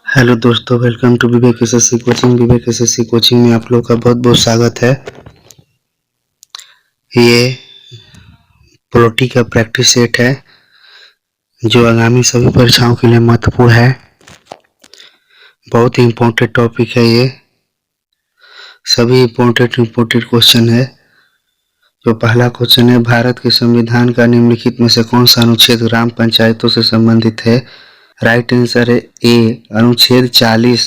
Hello दोस्तों, welcome to Vivek SSC coaching. Vivek SSC coaching में आप लोग का बहुत बहुत स्वागत है। ये प्रोटी का प्रैक्टिस सेट है जो आगामी सभी परीक्षाओं के लिए महत्वपूर्ण है। बहुत ही इम्पोर्टेंट टॉपिक है ये। सभी इम्पोर्टेंट क्वेश्चन है। जो पहला क्वेश्चन है, भारत के संविधान का निम्नलिखित में से कौन सा अनुच्छेद ग्राम पंचायतों से संबंधित है? राइट आंसर है ए, अनुच्छेद 40।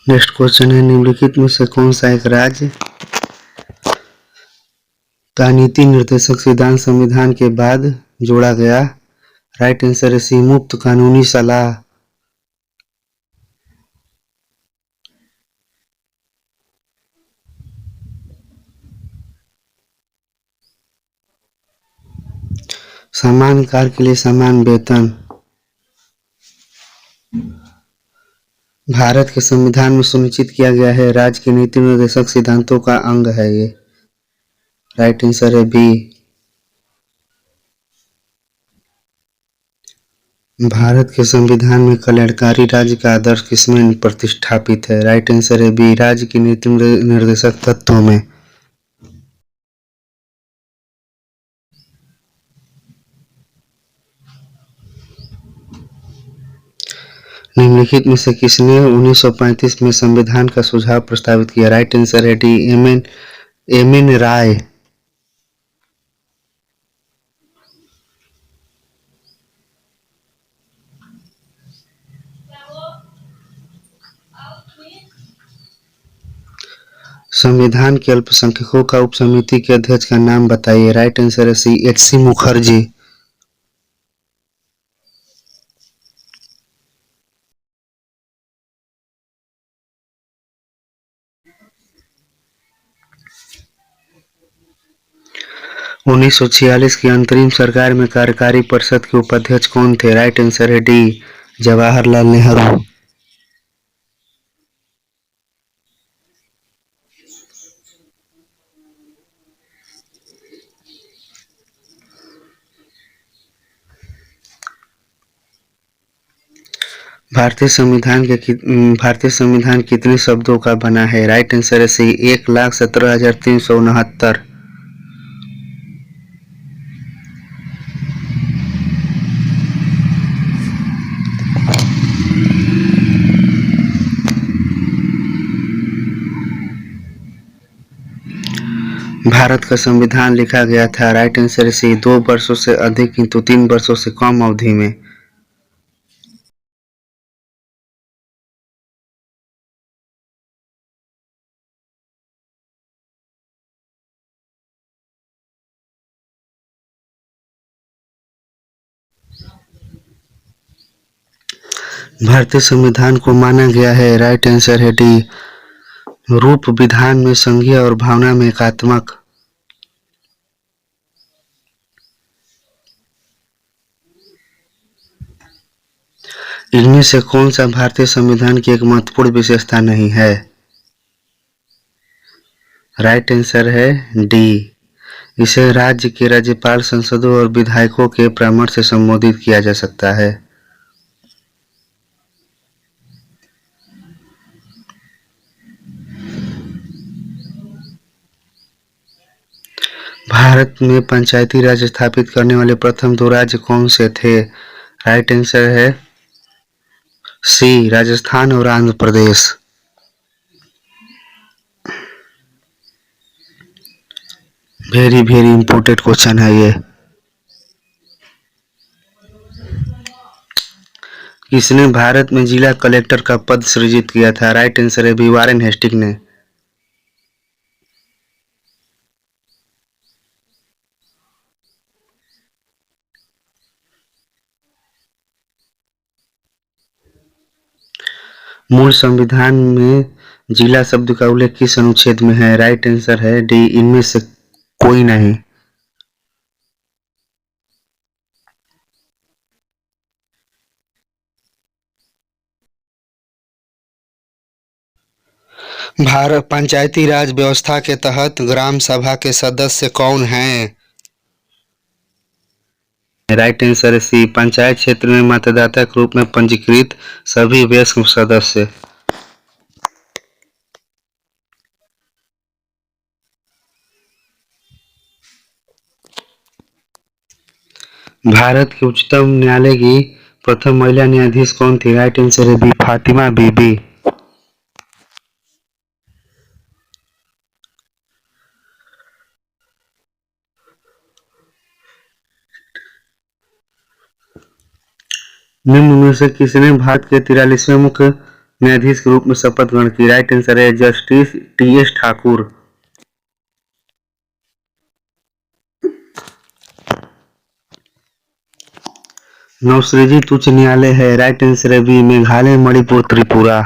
नेक्स्ट क्वेश्चन है, निम्नलिखित में से कौन सा एक राज्य का नीति निर्देशक सिद्धांत संविधान के बाद जोड़ा गया? राइट आंसर है सी, मुफ्त कानूनी सलाह। समान कार्य के लिए समान वेतन। भारत के संविधान में सुनिश्चित किया गया है, राज्य के नीति निर्देशक सिद्धांतों का अंग है ये। राइट आंसर है बी। भारत के संविधान में कल्याणकारी राज्य का आदर्श किसमें प्रतिष्ठापित है? राइट आंसर है बी, राज्य की नीति निर्देशक तत्वों में। निम्नलिखित में से किसने 1935 में संविधान का सुझाव प्रस्तावित किया? राइट आंसर है डी, एम एन राय। संविधान के अल्पसंख्यकों का उपसमिति के अध्यक्ष का नाम बताइए? राइट आंसर है सी, एच.सी. मुखर्जी। उन्नीस सौ 46 की अंतरिम सरकार में कार्यकारी परिषद के उपाध्यक्ष कौन थे? राइट आंसर है डी, जवाहरलाल नेहरू। भारतीय संविधान कितने शब्दों का बना है? राइट आंसर है सी, 1,17,369। भारत का संविधान लिखा गया था? राइट आंसर सी, 2 वर्षों से अधिक किंतु 3 वर्षों से कम अवधि में। भारतीय संविधान को माना गया है? राइट आंसर है डी, रूप विधान में संघीय और भावना में एकात्मक। इनमें से कौन सा भारतीय संविधान की एक महत्वपूर्ण विशेषता नहीं है? राइट आंसर है डी, इसे राज्य के राज्यपाल, संसदों और विधायकों के परामर्श से संबोधित किया जा सकता है। भारत में पंचायती राज स्थापित करने वाले प्रथम 2 राज्य कौन से थे? राइट आंसर है सी, राजस्थान और Andhra Pradesh. Very very important question है ये। किसने भारत में जिला कलेक्टर का पद सृजित किया था? राइट आंसर है बी, वारेन हेस्टिंग ने। मूल संविधान में जिला शब्द का उल्लेख किस अनुच्छेद में है? राइट आंसर है डी, इनमें से कोई नहीं। भारत पंचायती राज व्यवस्था के तहत ग्राम सभा के सदस्य कौन हैं? राइट आंसर है सी, पंचायत क्षेत्र में मतदाता के रूप में पंजीकृत सभी वयस्क सदस्य। भारत के उच्चतम न्यायालय की प्रथम महिला न्यायाधीश कौन थी? राइट आंसर है बी, फातिमा बीबी। निम्न में से किसने भारत के 43वें मुख्य न्यायाधीश के रूप में शपथ ग्रहण की? राइट आंसर है जस्टिस टी.एस. ठाकुर। नवसृजित उच्च न्यायालय है? राइट आंसर है बी, मेघालय मणिपुर त्रिपुरा।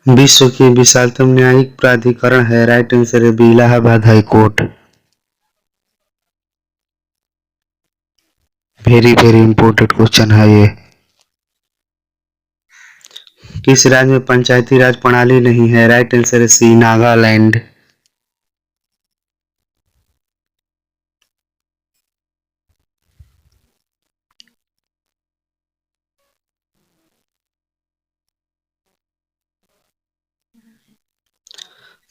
विश्व की विशालतम न्यायिक प्राधिकरण है? राइट आंसर है B, Allahabad high court. Very very important question है ये। किस राज्य में पंचायती राज प्रणाली नहीं है? राइट आंसर है सी, नागालैंड।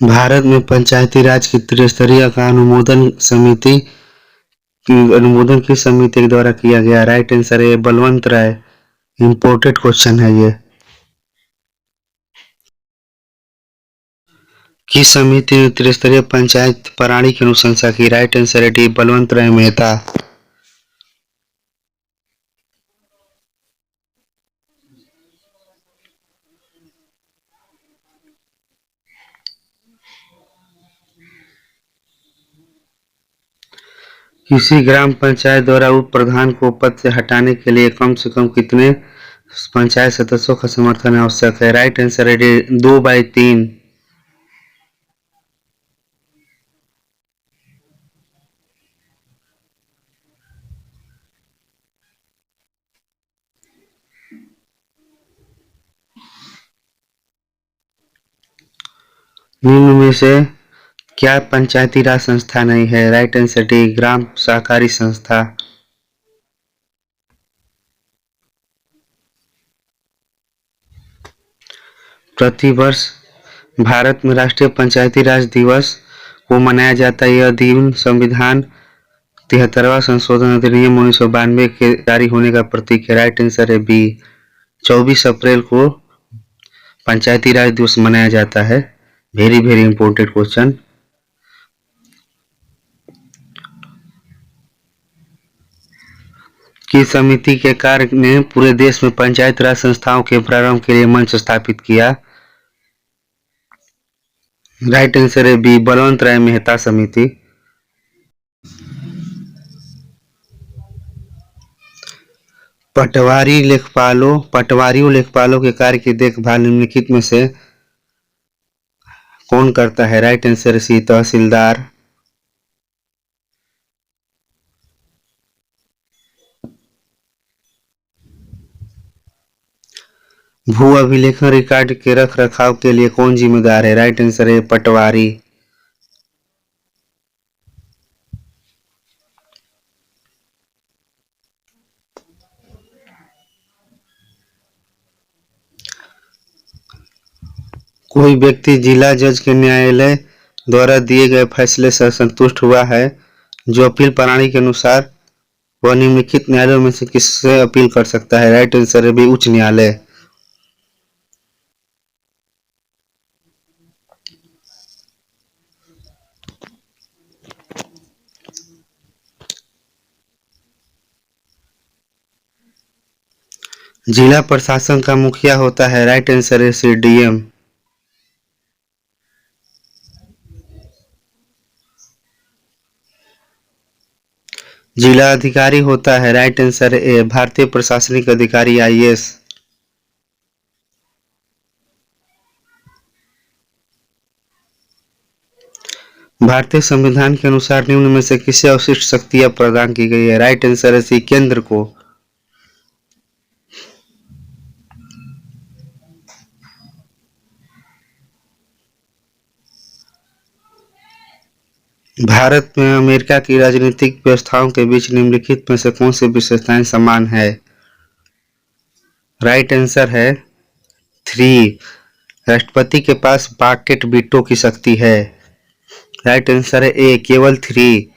भारत में पंचायती राज की त्रिस्तरीय का अनुमोदन किस समिति के द्वारा किया गया? राइट आंसर है बलवंत राय। इंपॉर्टेंट क्वेश्चन है ये। किस समिति ने त्रिस्तरीय पंचायत प्रणाली की अनुशंसा की? राइट आंसर है डी, बलवंत राय मेहता। किसी ग्राम पंचायत द्वारा उप प्रधान को पद से हटाने के लिए कम से कम कितने पंचायत सदस्यों का समर्थन आवश्यक है? राइट आंसर है डी, 2/3। निम्न में से क्या पंचायती राज संस्था नहीं है? राइट आंसर डी, ग्राम सहकारी संस्था। प्रतिवर्ष भारत में राष्ट्रीय पंचायती राज दिवस को मनाया जाता है। यह दिन संविधान 73वां संशोधन अधिनियम 1992 के जारी होने का प्रतीक है। राइट आंसर है बी, 24 अप्रैल को पंचायती राज दिवस मनाया जाता है। Very very important question. किस समिति के कार्य ने पूरे देश में पंचायत राज संस्थाओं के प्रारंभ के लिए मंच स्थापित किया? राइट आंसर है बी, बलवंत राय मेहता समिति। पटवारियों लेखपालों के कार्य की देखभाल निम्नलिखित में से कौन करता है? राइट आंसर सी, तहसीलदार। भू अभिलेखन रिकॉर्ड के रख रखाव के लिए कौन जिम्मेदार है? राइट आंसर है पटवारी। कोई व्यक्ति जिला जज के न्यायालय द्वारा दिए गए फैसले से असंतुष्ट हुआ है जो अपील प्रणाली के अनुसार वह निम्नलिखित न्यायालयों में से किससे अपील कर सकता है? राइट आंसर है बी, उच्च न्यायालय। जिला प्रशासन का मुखिया होता है? राइट आंसर है सी, डीएम। जिला अधिकारी होता है? राइट आंसर ए, भारतीय प्रशासनिक अधिकारी आईएएस। भारतीय संविधान के अनुसार निम्न में से किसे अवशिष्ट शक्तियां प्रदान की गई है? राइट आंसर है सी, केंद्र को। भारत में अमेरिका की राजनीतिक व्यवस्थाओं के बीच निम्नलिखित में से कौन सी विशेषताएं समान है? राइट आंसर है 3, राष्ट्रपति के पास बाकेट वीटो की शक्ति है। राइट आंसर है ए, केवल 3।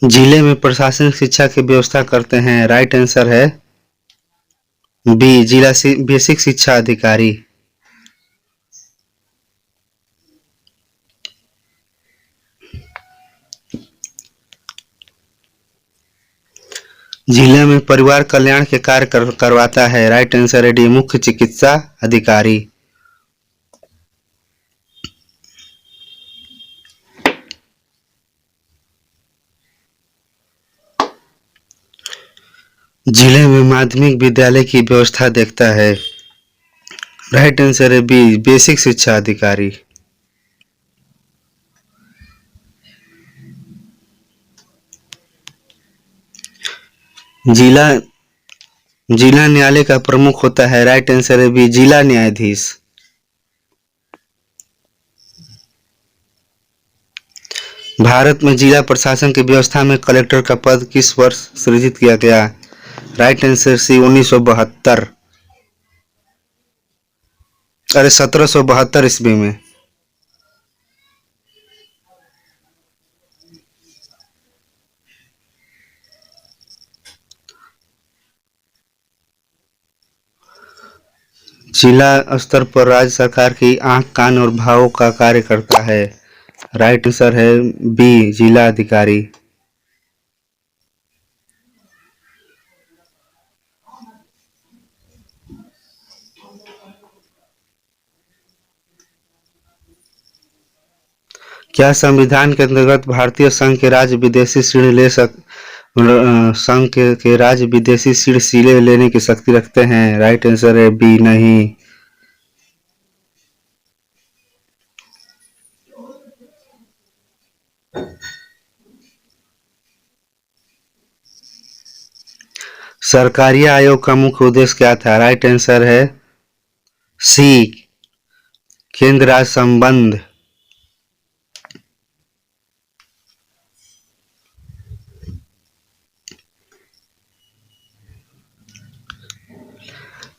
जिले में प्रशासनिक शिक्षा की व्यवस्था करते हैं। राइट आंसर है बी, जिला बेसिक शिक्षा अधिकारी। जिले में परिवार कल्याण के कार्य करवाता है। राइट आंसर है डी, मुख्य चिकित्सा अधिकारी। जिले में माध्यमिक विद्यालय की व्यवस्था देखता है। राइट आंसर है बी, बेसिक शिक्षा अधिकारी। जिला जिला न्यायालय का प्रमुख होता है। राइट आंसर है बी, जिला न्यायाधीश। भारत में जिला प्रशासन की व्यवस्था में कलेक्टर का पद किस वर्ष सृजित किया गया? Right answer C, 1972। अरे 1772 ईस्वी में। जिला स्तर पर राज्य सरकार की आंख, कान और भावों का कार्य करता है। राइट आंसर है बी, जिला अधिकारी। क्या संविधान के अंतर्गत भारतीय संघ के राज्य विदेशी संघ के राज्य विदेशी ऋण सीधे लेने की शक्ति रखते हैं? राइट आंसर है बी, नहीं। सरकारी आयोग का मुख्य उद्देश्य क्या था? राइट आंसर है सी, केंद्र राज्य संबंध।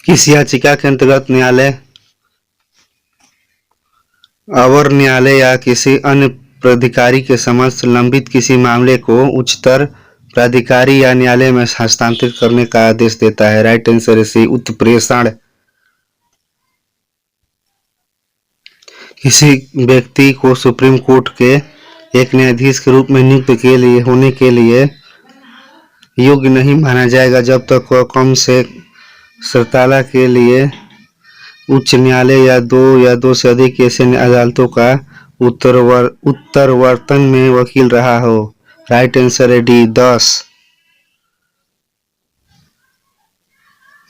किस याचिका के अंतर्गत न्यायालय अवर न्यायालय या किसी अन्य प्राधिकारी के समक्ष लंबित किसी मामले को उच्चतर प्राधिकारी या न्यायालय में हस्तांतरित करने का आदेश देता है? राइट आंसर है सी, उत्प्रेषण। किसी व्यक्ति को सुप्रीम कोर्ट के एक न्यायाधीश के रूप में नियुक्त होने के लिए योग्य नहीं माना जाएगा जब तक वह कम से सरताला के लिए उच्च न्यायालय या दो से अधिक ऐसे अदालतों का उत्तरवर्तन में वकील रहा हो। राइट आंसर है डी,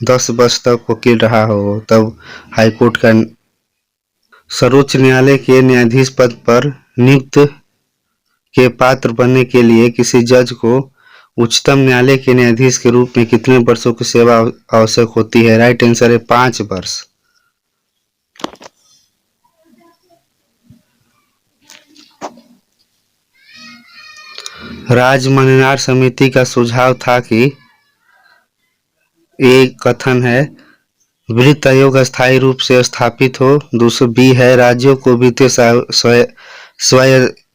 10 वर्ष तक वकील रहा हो तब हाईकोर्ट का। सर्वोच्च न्यायालय के न्यायाधीश पद पर नियुक्त के पात्र बनने के लिए किसी जज को उच्चतम न्यायालय के न्यायाधीश के रूप में कितने वर्षों की सेवा आवश्यक होती है? राइट आंसर है 5 वर्ष। राज्य मनोनयन समिति का सुझाव था कि एक कथन है वित्त आयोग अस्थायी रूप से स्थापित हो। दूसरा बी है राज्यों को वित्तीय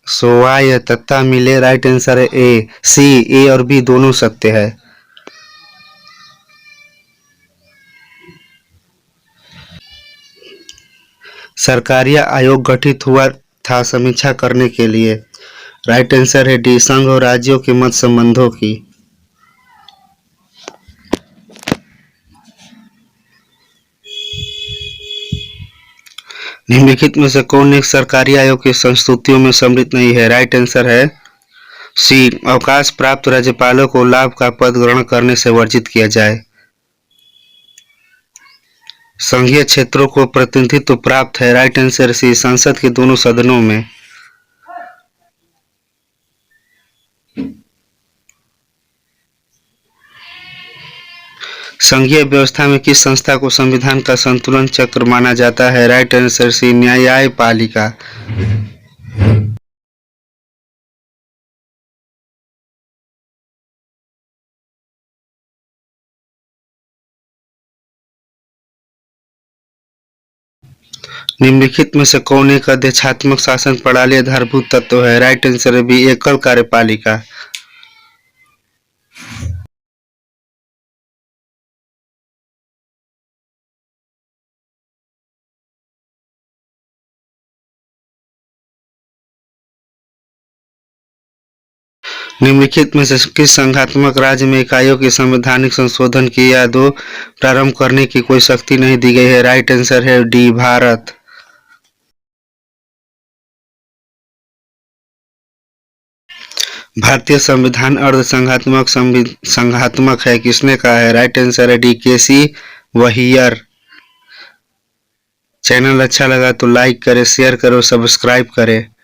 स्वायत्तता मिले। राइट आंसर है ए, सी, ए और बी दोनों सत्य है। सरकारी आयोग गठित हुआ था समीक्षा करने के लिए। राइट आंसर है डी, संघ और राज्यों के मत संबंधों की। निम्नलिखित में से कौन एक सरकारी आयोग की संस्तुतियों में सम्मिलित नहीं है? राइट आंसर है सी, अवकाश प्राप्त राज्यपालों को लाभ का पद ग्रहण करने से वर्जित किया जाए। संघीय क्षेत्रों को प्रतिनिधित्व प्राप्त है। राइट आंसर सी, संसद के दोनों सदनों में। संघीय व्यवस्था में किस संस्था को संविधान का संतुलन चक्र माना जाता है? राइट आंसर सी, न्यायपालिका। निम्नलिखित में से कौन एक अध्यक्षात्मक शासन प्रणाली आधारभूत तत्व है? राइट आंसर है बी, एकल कार्यपालिका। निम्नलिखित में से किस संघात्मक राज्य में इकाइयों की संवैधानिक संशोधन की या दो प्रारंभ करने की कोई शक्ति नहीं दी गई है? राइट आंसर है डी, भारत। भारतीय संविधान अर्ध संघात्मक है, किसने कहा है? राइट आंसर है डी, केसी वहियर। चैनल अच्छा लगा तो लाइक करें, शेयर करें, सब्सक्राइब करें।